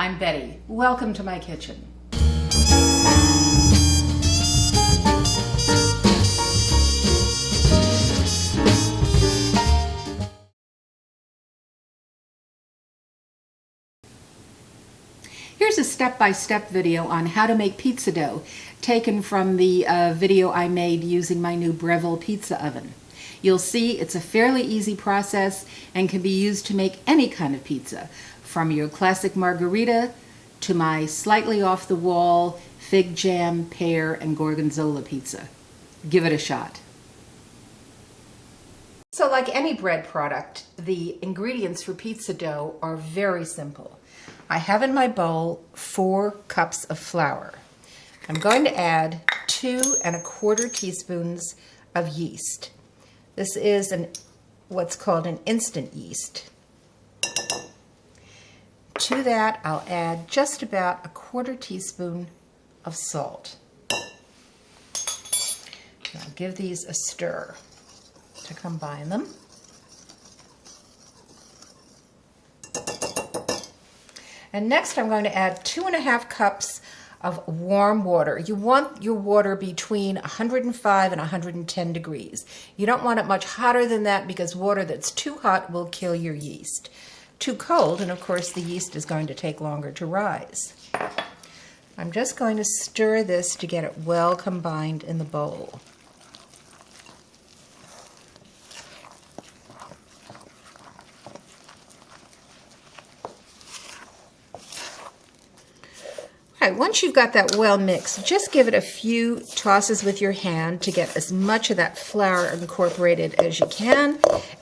I'm Betty. Welcome to my kitchen. Here's a step-by-step video on how to make pizza dough, taken from the video I made using my new Breville pizza oven. You'll see it's a fairly easy process and can be used to make any kind of pizza, from your classic margherita to my slightly off-the-wall fig jam, pear, and gorgonzola pizza. Give it a shot. So like any bread product, the ingredients for pizza dough are very simple. I have in my bowl 4 cups of flour. I'm going to add 2 1/4 teaspoons of yeast. This is what's called an instant yeast. To that, I'll add just about 1/4 teaspoon of salt. I'll give these a stir to combine them. And next I'm going to add 2 1/2 cups of warm water. You want your water between 105 and 110 degrees. You don't want it much hotter than that because water that's too hot will kill your yeast. Too cold, and of course the yeast is going to take longer to rise. I'm just going to stir this to get it well combined in the bowl. All right, once you've got that well mixed, just give it a few tosses with your hand to get as much of that flour incorporated as you can,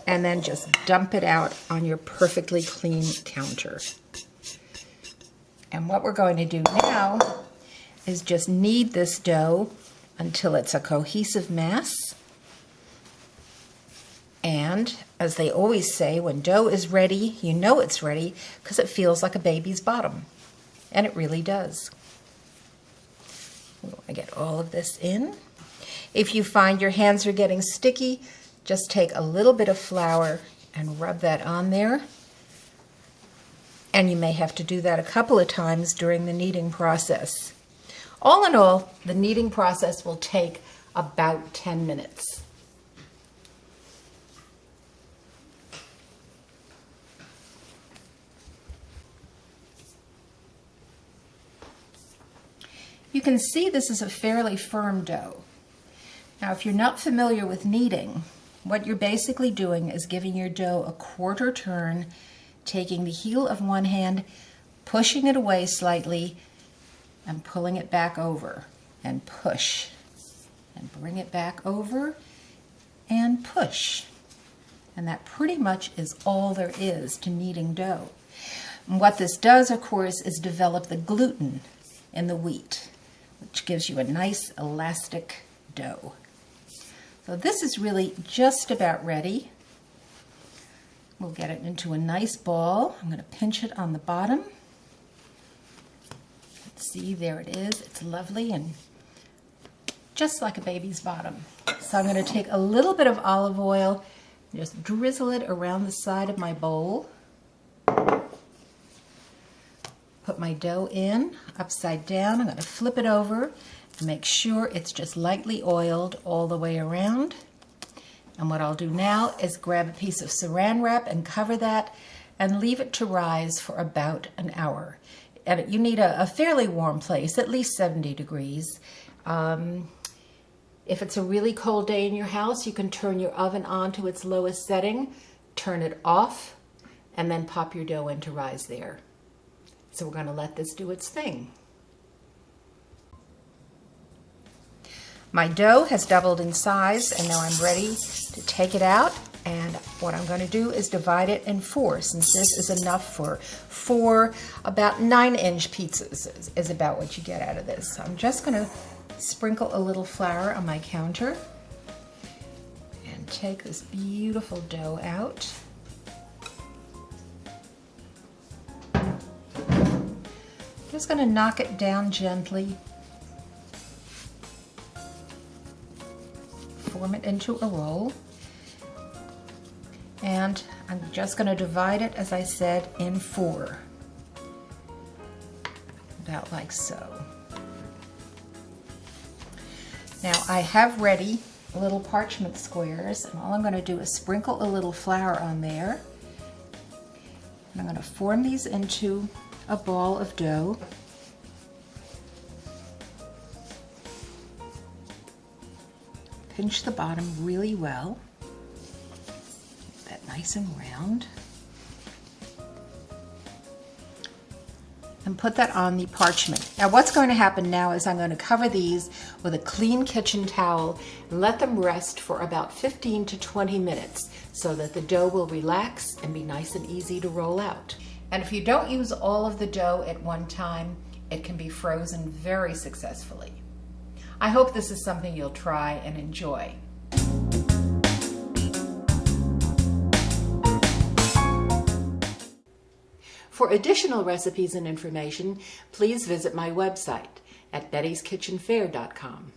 and then just dump it out on your perfectly clean counter. And what we're going to do now is just knead this dough until it's a cohesive mass. And as they always say, when dough is ready, you know it's ready because it feels like a baby's bottom. And it really does. I get all of this in. If you find your hands are getting sticky, just take a little bit of flour and rub that on there. And you may have to do that a couple of times during the kneading process. All in all, the kneading process will take about 10 minutes. You can see this is a fairly firm dough. Now, if you're not familiar with kneading, what you're basically doing is giving your dough a quarter turn, taking the heel of one hand, pushing it away slightly, and pulling it back over, and push, and bring it back over, and push. And that pretty much is all there is to kneading dough. And what this does, of course, is develop the gluten in the wheat, which gives you a nice elastic dough. So this is really just about ready. We'll get it into a nice ball. I'm going to pinch it on the bottom. See, there it is. It's lovely and just like a baby's bottom. So I'm going to take a little bit of olive oil and just drizzle it around the side of my bowl. Put my dough in, upside down. I'm going to flip it over and make sure it's just lightly oiled all the way around. And what I'll do now is grab a piece of saran wrap and cover that and leave it to rise for about an hour. And you need a fairly warm place, at least 70 degrees. If it's a really cold day in your house, you can turn your oven on to its lowest setting, turn it off, and then pop your dough in to rise there. So we're going to let this do its thing. My dough has doubled in size, and now I'm ready to take it out. And what I'm going to do is divide it in 4, since this is enough for 4 about 9-inch pizzas is about what you get out of this. So I'm just going to sprinkle a little flour on my counter and take this beautiful dough out. Just going to knock it down gently, form it into a roll, and I'm just going to divide it, as I said, in 4. about like so. Now I have ready little parchment squares, and all I'm going to do is sprinkle a little flour on there. And I'm going to form these into a ball of dough. Pinch the bottom really well. Get that nice and round. And put that on the parchment. Now what's going to happen now is I'm going to cover these with a clean kitchen towel and let them rest for about 15 to 20 minutes so that the dough will relax and be nice and easy to roll out. And if you don't use all of the dough at one time, it can be frozen very successfully. I hope this is something you'll try and enjoy. For additional recipes and information, please visit my website at bettyskitchenfare.com.